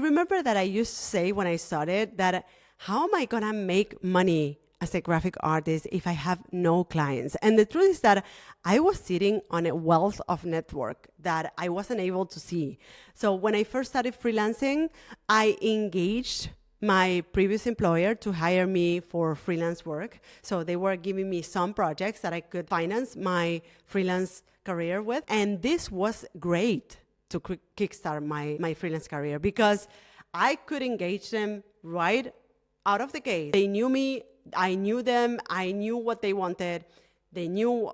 remember that I used to say when I started that how am I going to make money as a graphic artist if I have no clients? And the truth is that I was sitting on a wealth of network that I wasn't able to see. So when I first started freelancing, I engaged my previous employer to hire me for freelance work. So they were giving me some projects that I could finance my freelance career with. And this was great to kickstart my freelance career because I could engage them right out of the gate. They knew me, I knew them, I knew what they wanted. They knew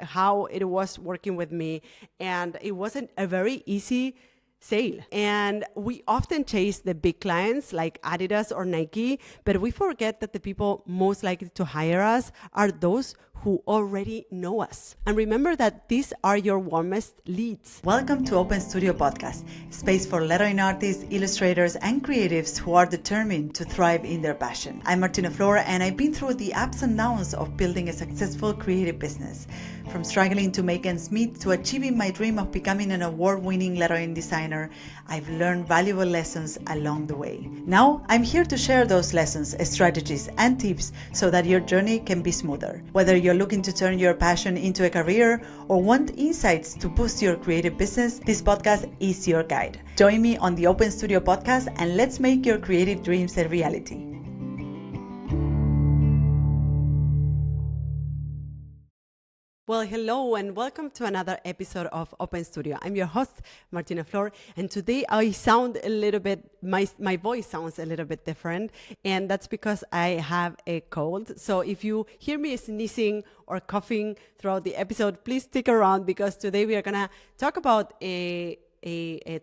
how it was working with me. And it wasn't a very easy sale. And we often chase the big clients like Adidas or Nike, but we forget that the people most likely to hire us are those who already know us. And remember that these are your warmest leads. Welcome to Open Studio Podcast, space for lettering artists, illustrators, and creatives who are determined to thrive in their passion. I'm Martina Flor, and I've been through the ups and downs of building a successful creative business. From struggling to make ends meet to achieving my dream of becoming an award-winning lettering designer, I've learned valuable lessons along the way. Now, I'm here to share those lessons, strategies, and tips so that your journey can be smoother. Whether you're looking to turn your passion into a career or want insights to boost your creative business, this podcast is your guide. Join me on the Open Studio Podcast and let's make your creative dreams a reality. Well, hello and welcome to another episode of Open Studio. I'm your host, Martina Flor, and today I sound a little bit, my voice sounds a little bit different, and that's because I have a cold. So if you hear me sneezing or coughing throughout the episode, please stick around because today we are going to talk about a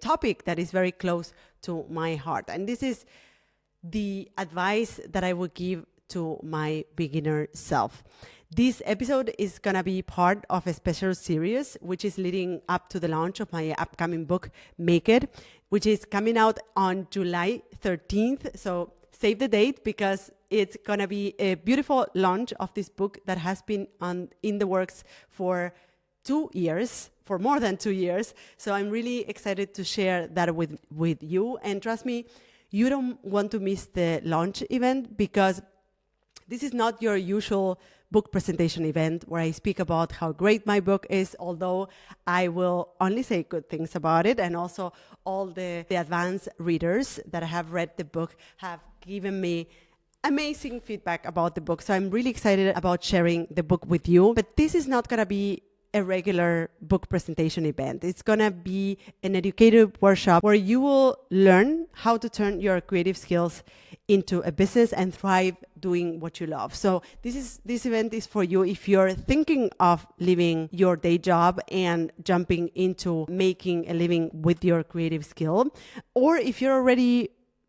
topic that is very close to my heart. And this is the advice that I would give to my beginner self. This episode is going to be part of a special series, which is leading up to the launch of my upcoming book, Make It, which is coming out on July 13th. So save the date because it's going to be a beautiful launch of this book that has been in the works for 2 years, for more than 2 years. So I'm really excited to share that with you. And trust me, you don't want to miss the launch event because this is not your usual book presentation event where I speak about how great my book is, although I will only say good things about it. And also all the advanced readers that have read the book have given me amazing feedback about the book. So I'm really excited about sharing the book with you. But this is not going to be a regular book presentation event. It's going to be an educative workshop where you will learn how to turn your creative skills into a business and thrive doing what you love. So this event is for you if you're thinking of leaving your day job and jumping into making a living with your creative skill, or if you're already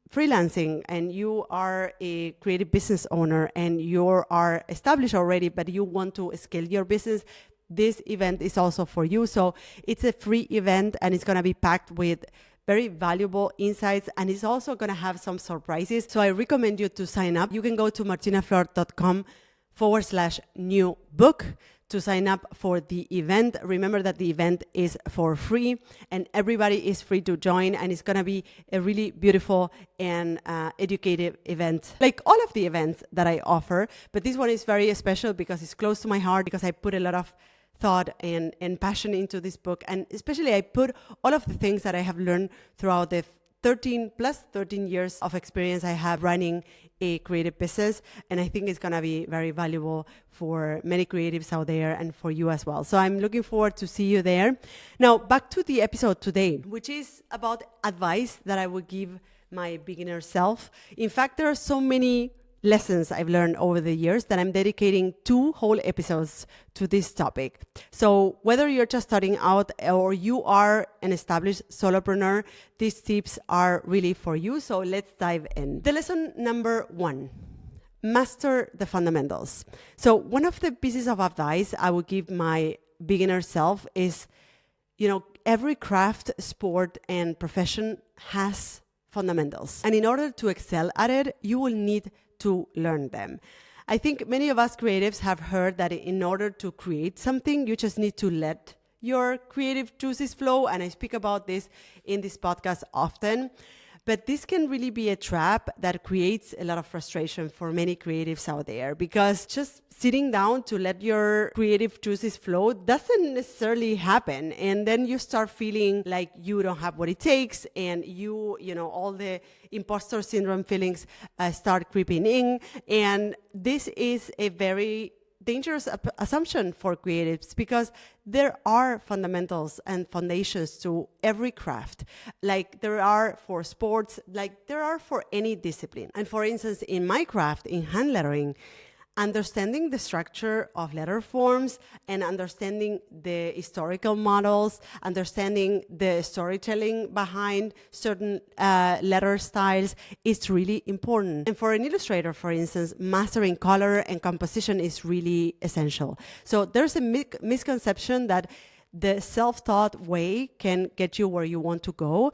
freelancing and you are a creative business owner and you are established already, but you want to scale your business. This event is also for you. So it's a free event and it's going to be packed with very valuable insights, and it's also going to have some surprises. So I recommend you to sign up. You can go to martinaflor.com/new book to sign up for the event. Remember that the event is for free and everybody is free to join, and it's going to be a really beautiful and educative event, like all of the events that I offer. But this one is very special because it's close to my heart, because I put a lot of thought and passion into this book. And especially I put all of the things that I have learned throughout the 13 years of experience I have running a creative business. And I think it's going to be very valuable for many creatives out there and for you as well. So I'm looking forward to see you there. Now, back to the episode today, which is about advice that I would give my beginner self. In fact, there are so many lessons I've learned over the years that I'm dedicating 2 whole episodes to this topic. So whether you're just starting out or you are an established solopreneur, these tips are really for you. So let's dive in. The lesson number 1, master the fundamentals. So one of the pieces of advice I would give my beginner self is, every craft, sport, and profession has fundamentals. And in order to excel at it, you will need to learn them. I think many of us creatives have heard that in order to create something, you just need to let your creative juices flow. And I speak about this in this podcast often. But this can really be a trap that creates a lot of frustration for many creatives out there, because just sitting down to let your creative juices flow doesn't necessarily happen. And then you start feeling like you don't have what it takes, and all the imposter syndrome feelings start creeping in. And this is a very dangerous assumption for creatives, because there are fundamentals and foundations to every craft, like there are for sports, like there are for any discipline. And for instance, in my craft, in hand lettering, understanding the structure of letter forms and understanding the historical models, understanding the storytelling behind certain letter styles is really important. And for an illustrator, for instance, mastering color and composition is really essential. So there's a misconception that the self-taught way can get you where you want to go.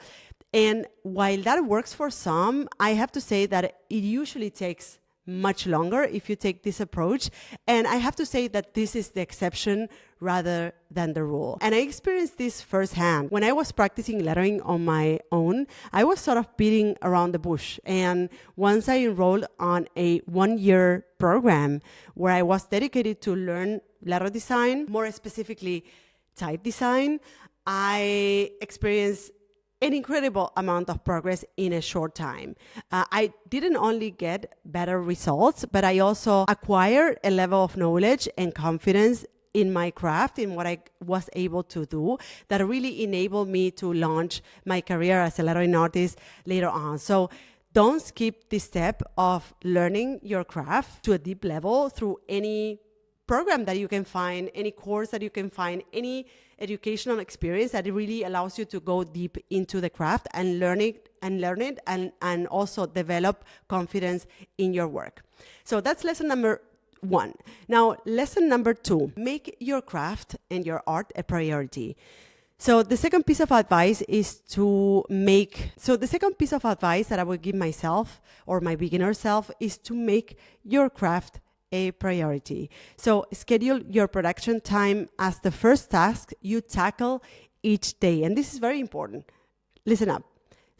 And while that works for some, I have to say that it usually takes much longer if you take this approach. And I have to say that this is the exception rather than the rule. And I experienced this firsthand. When I was practicing lettering on my own, I was sort of beating around the bush. And once I enrolled on a 1-year program where I was dedicated to learn letter design, more specifically type design, I experienced an incredible amount of progress in a short time. I didn't only get better results, but I also acquired a level of knowledge and confidence in my craft, in what I was able to do, that really enabled me to launch my career as a lettering artist later on. So don't skip this step of learning your craft to a deep level through any program that you can find, any course that you can find, any educational experience that really allows you to go deep into the craft and learn it and also develop confidence in your work. So that's lesson number 1. Now, lesson number 2, make your craft and your art a priority. So the second piece of advice that I would give myself or my beginner self is to make your craft a priority. So schedule your production time as the first task you tackle each day. And this is very important. Listen up.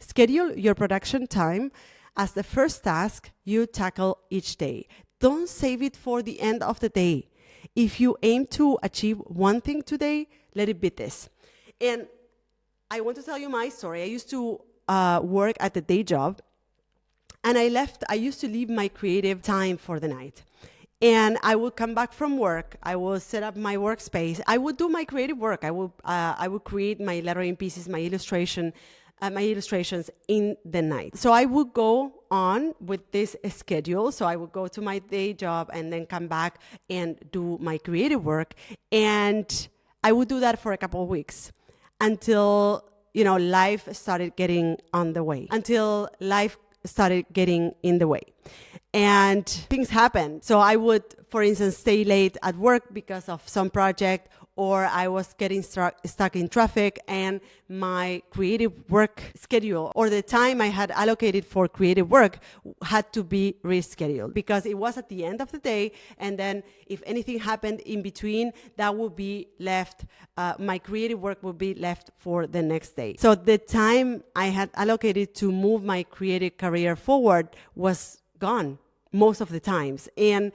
Schedule your production time as the first task you tackle each day. Don't save it for the end of the day. If you aim to achieve one thing today, let it be this. And I want to tell you my story. I used to work at the day job, and I used to leave my creative time for the night. And I would come back from work. I would set up my workspace. I would do my creative work. I would create my lettering pieces, my illustrations in the night. So I would go on with this schedule. So I would go to my day job and then come back and do my creative work. And I would do that for a couple of weeks until life started getting in the way. And things happen. So I would, for instance, stay late at work because of some project, or I was getting stuck in traffic, and my creative work schedule or the time I had allocated for creative work had to be rescheduled because it was at the end of the day. And then if anything happened in between, that would be left, my creative work would be left for the next day. So the time I had allocated to move my creative career forward was gone most of the times. And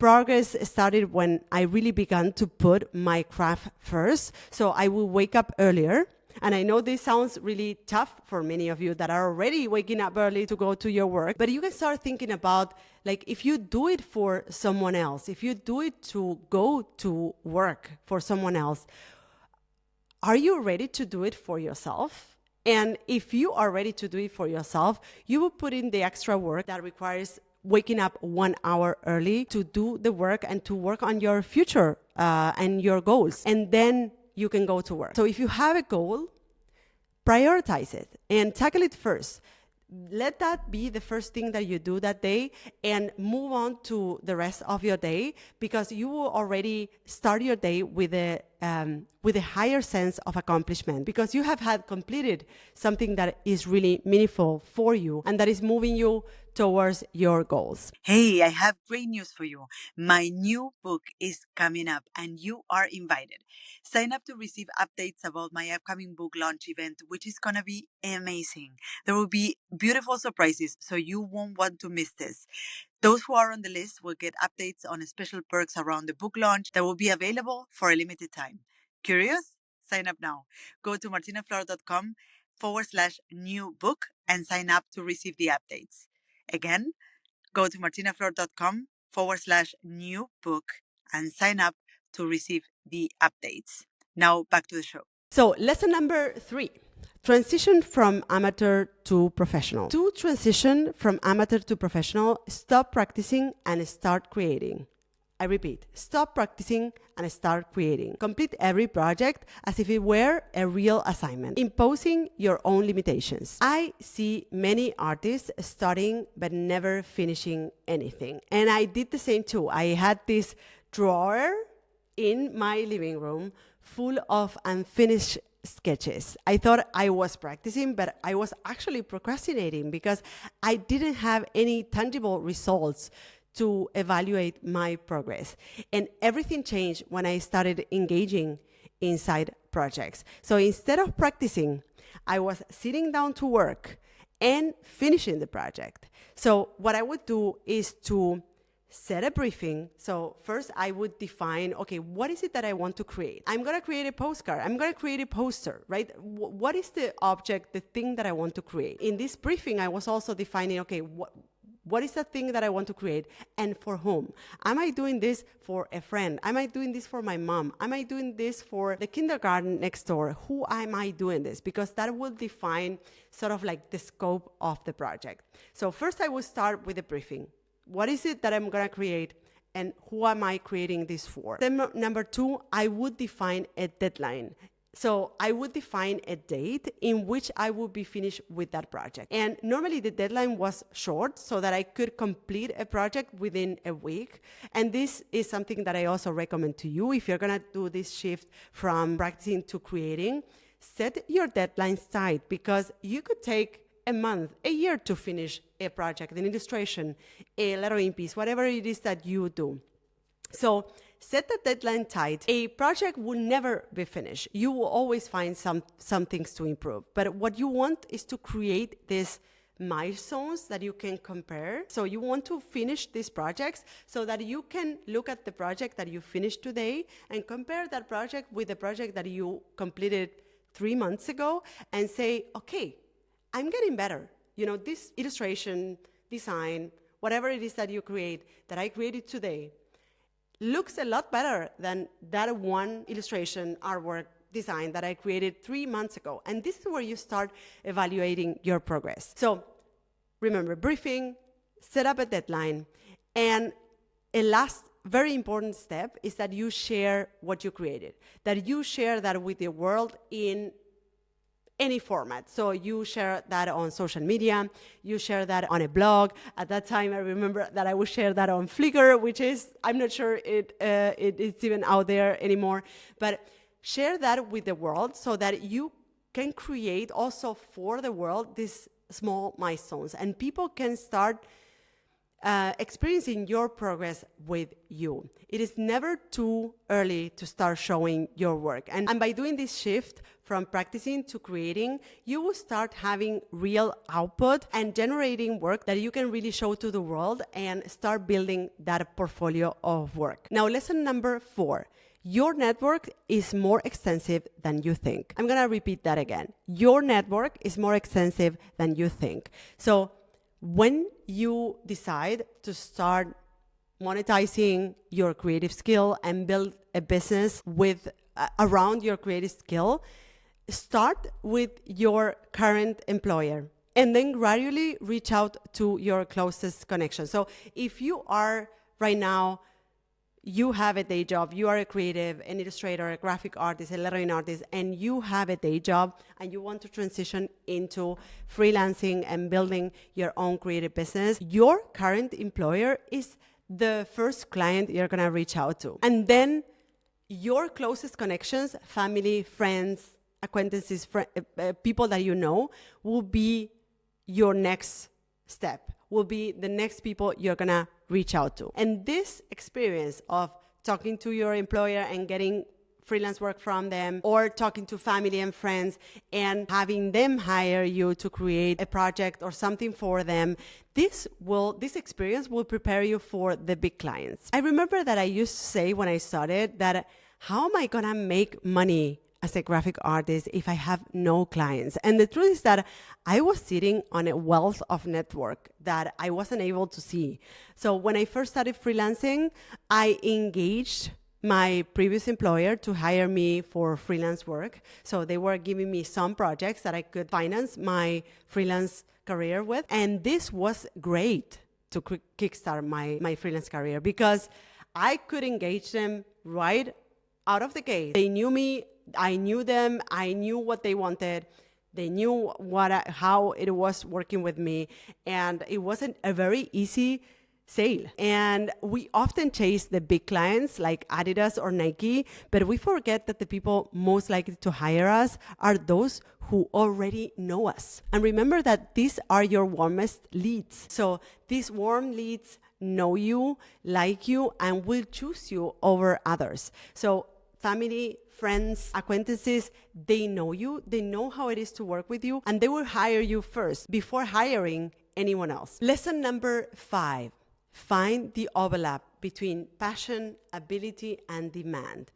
progress started when I really began to put my craft first. So I will wake up earlier. And I know this sounds really tough for many of you that are already waking up early to go to your work. But you can start thinking about, like, if you do it for someone else, if you do it to go to work for someone else, are you ready to do it for yourself? And if you are ready to do it for yourself, you will put in the extra work that requires waking up 1 hour early to do the work and to work on your future and your goals. And then you can go to work. So if you have a goal, prioritize it and tackle it first. Let that be the first thing that you do that day and move on to the rest of your day, because you will already start your day with a higher sense of accomplishment, because you have had completed something that is really meaningful for you and that is moving you towards your goals. Hey, I have great news for you. My new book is coming up and you are invited. Sign up to receive updates about my upcoming book launch event, which is going to be amazing. There will be beautiful surprises, so you won't want to miss this. Those who are on the list will get updates on special perks around the book launch that will be available for a limited time. Curious? Sign up now. Go to martinaflor.com/new book and sign up to receive the updates. Again, go to martinaflor.com/new book and sign up to receive the updates. Now back to the show. So, lesson number 3. Transition from amateur to professional. To transition from amateur to professional, stop practicing and start creating. I repeat, stop practicing and start creating. Complete every project as if it were a real assignment, imposing your own limitations. I see many artists starting but never finishing anything. And I did the same too. I had this drawer in my living room full of unfinished sketches. I thought I was practicing, but I was actually procrastinating because I didn't have any tangible results to evaluate my progress. And everything changed when I started engaging inside projects. So instead of practicing, I was sitting down to work and finishing the project. So what I would do is to set a briefing. So first I would define, okay, what is it that I want to create? I'm going to create a postcard. I'm going to create a poster, right? What is the object, the thing that I want to create? In this briefing, I was also defining, okay, what is the thing that I want to create and for whom? Am I doing this for a friend? Am I doing this for my mom? Am I doing this for the kindergarten next door? Who am I doing this? Because that will define sort of like the scope of the project. So first I will start with a briefing. What is it that I'm going to create and who am I creating this for? Then number 2, I would define a deadline. So I would define a date in which I would be finished with that project. And normally the deadline was short so that I could complete a project within a week. And this is something that I also recommend to you. If you're going to do this shift from practicing to creating, set your deadlines tight because you could take a month, a year to finish a project, an illustration, a lettering piece, whatever it is that you do. So set the deadline tight. A project will never be finished. You will always find some things to improve. But what you want is to create these milestones that you can compare. So you want to finish these projects so that you can look at the project that you finished today and compare that project with the project that you completed 3 months ago and say, okay, I'm getting better. You know, this illustration, design, whatever it is that you create, that I created today, looks a lot better than that one illustration, artwork, design that I created 3 months ago. And this is where you start evaluating your progress. So remember, briefing, set up a deadline, and a last very important step is that you share what you created, that you share that with the world in any format. So you share that on social media, you share that on a blog. At that time, I remember that I would share that on Flickr, which is, I'm not sure it's even out there anymore, but share that with the world so that you can create also for the world these small milestones and people can start experiencing your progress with you. It is never too early to start showing your work. And by doing this shift from practicing to creating, you will start having real output and generating work that you can really show to the world and start building that portfolio of work. Now, lesson number 4. Your network is more extensive than you think. I'm going to repeat that again. Your network is more extensive than you think. So when you decide to start monetizing your creative skill and build a business with around your creative skill, start with your current employer and then gradually reach out to your closest connection. So if you are right now, you have a day job, you are a creative, an illustrator, a graphic artist, a lettering artist, and you have a day job and you want to transition into freelancing and building your own creative business, your current employer is the first client you're going to reach out to. And then your closest connections, family, friends, acquaintances, people that you know, will be your next step. will be the next people you're gonna reach out to. And this experience of talking to your employer and getting freelance work from them, or talking to family and friends and having them hire you to create a project or something for them, this experience will prepare you for the big clients. I remember that I used to say when I started that, how am I gonna make money as a graphic artist if I have no clients? And the truth is that I was sitting on a wealth of network that I wasn't able to see. So when I first started freelancing, I engaged my previous employer to hire me for freelance work. So they were giving me some projects that I could finance my freelance career with. And this was great to kickstart my freelance career, because I could engage them right out of the gate. They knew me, I knew them, I knew what they wanted. They knew how it was working with me. And it wasn't a very easy sale. And we often chase the big clients like Adidas or Nike, but we forget that the people most likely to hire us are those who already know us. And remember that these are your warmest leads. So these warm leads know you, like you, and will choose you over others. So family, friends, acquaintances, they know you, they know how it is to work with you, and they will hire you first before hiring anyone else. Lesson number 5. Find the overlap between passion, ability, and demand.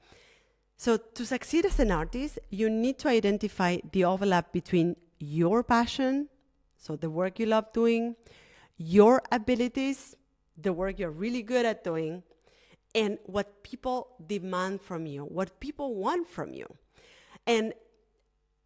So to succeed as an artist, you need to identify the overlap between your passion, so the work you love doing, your abilities, the work you're really good at doing, and what people demand from you, what people want from you. And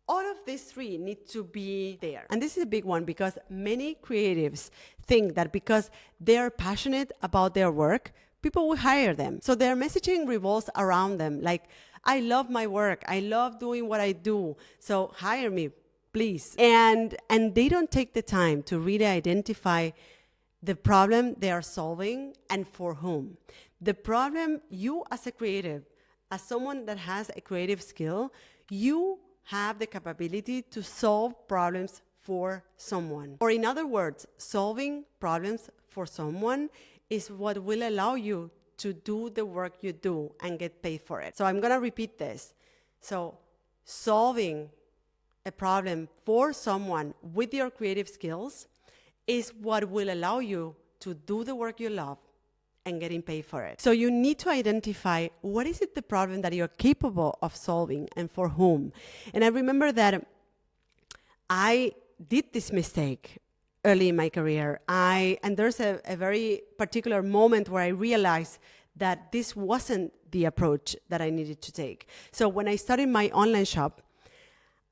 all of these three need to be there. And this is a big one, because many creatives think that because they're passionate about their work, people will hire them. So their messaging revolves around them. Like, I love my work. I love doing what I do. So hire me, please. And they don't take the time to really identify the problem they are solving and for whom. The problem, you as a creative, as someone that has a creative skill, you have the capability to solve problems for someone. Or in other words, solving problems for someone is what will allow you to do the work you do and get paid for it. So I'm gonna repeat this. So solving a problem for someone with your creative skills is what will allow you to do the work you love and getting paid for it. So you need to identify what is it the problem that you're capable of solving and for whom. And I remember that I did this mistake early in my career. And there's a very particular moment where I realized that this wasn't the approach that I needed to take. So when I started my online shop,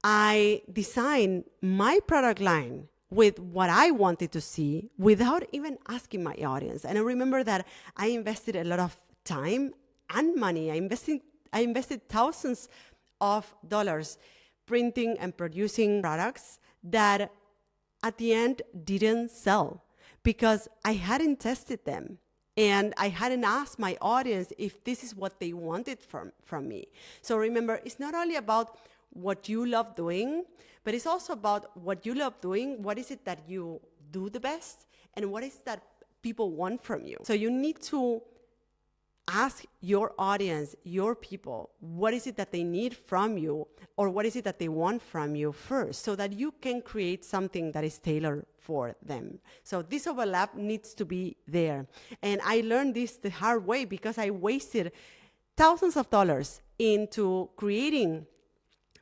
I designed my product line with what I wanted to see without even asking my audience. And I remember that I invested a lot of time and money. I invested thousands of dollars printing and producing products that at the end didn't sell because I hadn't tested them. And I hadn't asked my audience if this is what they wanted from me. So remember, it's not only about what you love doing, but it's also about what you love doing, what is it that you do the best, and what is that people want from you. So you need to ask your audience, your people, what is it that they need from you, or what is it that they want from you first, so that you can create something that is tailored for them. So this overlap needs to be there. And I learned this the hard way because I wasted thousands of dollars into creating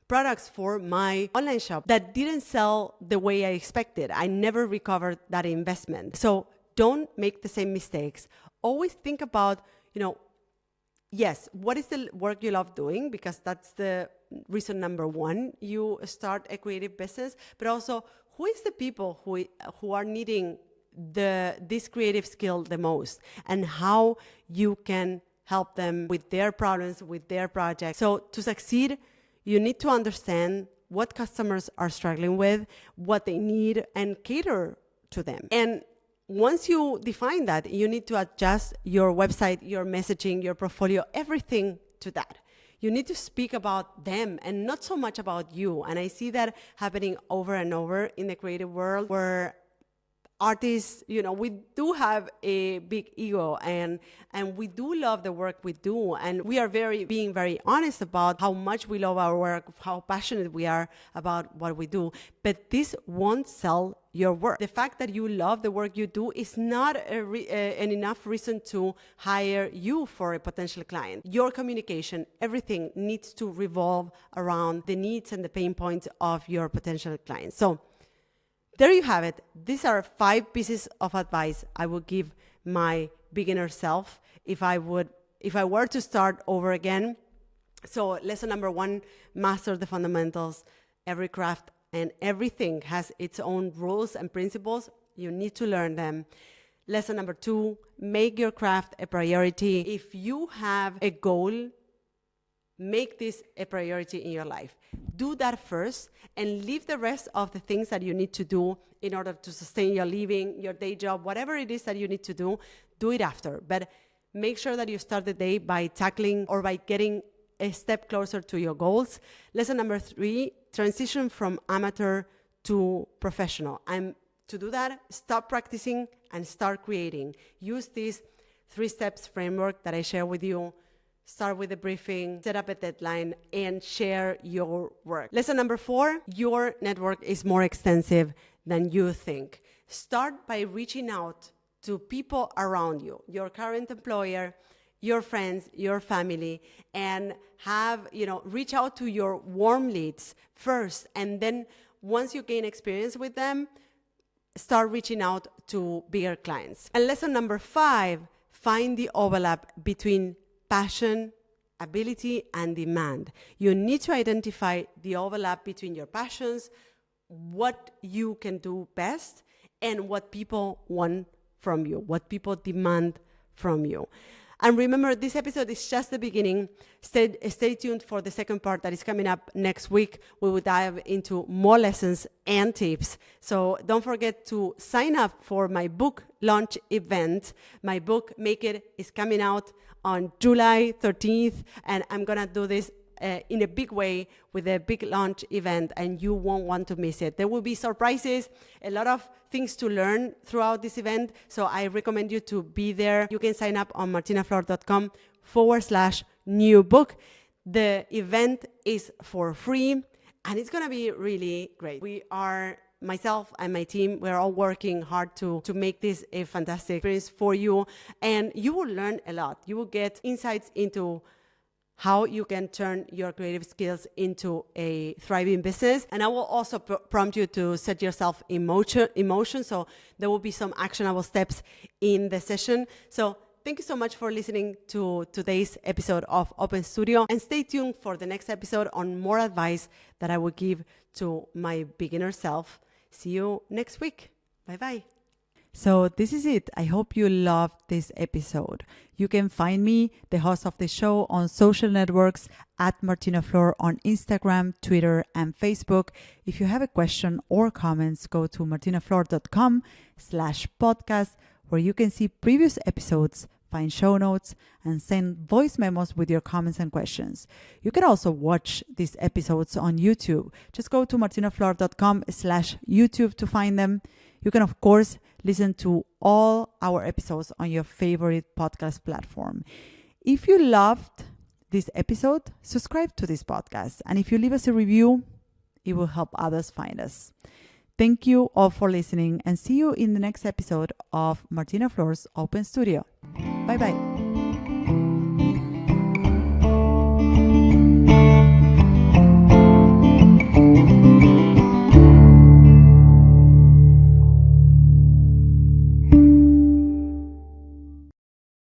products for my online shop that didn't sell the way I expected. I never recovered that investment. So don't make the same mistakes. Always think about, yes, what is the work you love doing? Because that's the reason number one you start a creative business. But also, who is the people who are needing this creative skill the most, and how you can help them with their problems, with their projects. So to succeed, you need to understand what customers are struggling with, what they need, and cater to them. And once you define that, you need to adjust your website, your messaging, your portfolio, everything to that. You need to speak about them and not so much about you. And I see that happening over and over in the creative world, where artists, we do have a big ego, and we do love the work we do, and we are being very honest about how much we love our work, how passionate we are about what we do. But this won't sell your work. The fact that you love the work you do is not an enough reason to hire you for a potential client. Your communication, everything needs to revolve around the needs and the pain points of your potential clients. So there you have it. These are 5 pieces of advice I would give my beginner self if I were to start over again. So lesson number 1, master the fundamentals. Every craft and everything has its own rules and principles. You need to learn them. Lesson number 2, make your craft a priority. If you have a goal, make this a priority in your life. Do that first and leave the rest of the things that you need to do in order to sustain your living, your day job, whatever it is that you need to do it after. But make sure that you start the day by tackling or by getting a step closer to your goals. Lesson number 3, transition from amateur to professional. And to do that, stop practicing and start creating. Use this 3 steps framework that I share with you. Start with a briefing, set up a deadline, and share your work. Lesson number 4, your network is more extensive than you think. Start by reaching out to people around you, your current employer, your friends, your family, and reach out to your warm leads first. And then once you gain experience with them, start reaching out to bigger clients. And lesson number 5, find the overlap between passion, ability, and demand. You need to identify the overlap between your passions, what you can do best, and what people want from you, what people demand from you. And remember, this episode is just the beginning. Stay tuned for the second part that is coming up next week. We will dive into more lessons and tips. So don't forget to sign up for my book launch event. My book, Make It, is coming out on July 13th. And I'm going to do this in a big way with a big launch event, and you won't want to miss it. There will be surprises, a lot of things to learn throughout this event, so I recommend you to be there. You can sign up on martinaflor.com/new book. The event is for free, and it's going to be really great. Myself and my team, we're all working hard to make this a fantastic experience for you, and you will learn a lot. You will get insights into how you can turn your creative skills into a thriving business. And I will also prompt you to set yourself in motion. So there will be some actionable steps in the session. So thank you so much for listening to today's episode of Open Studio. And stay tuned for the next episode on more advice that I will give to my beginner self. See you next week. Bye-bye. So this is it. I hope you loved this episode. You can find me, the host of the show, on social networks at Martina Flor on Instagram, Twitter, and Facebook. If you have a question or comments, go to martinaflor.com/podcast, where you can see previous episodes, find show notes, and send voice memos with your comments and questions. You can also watch these episodes on YouTube. Just go to martinaflor.com/YouTube to find them. You can, of course, listen to all our episodes on your favorite podcast platform. If you loved this episode, subscribe to this podcast. And if you leave us a review, it will help others find us. Thank you all for listening, and see you in the next episode of Martina Flor's Open Studio. Bye-bye.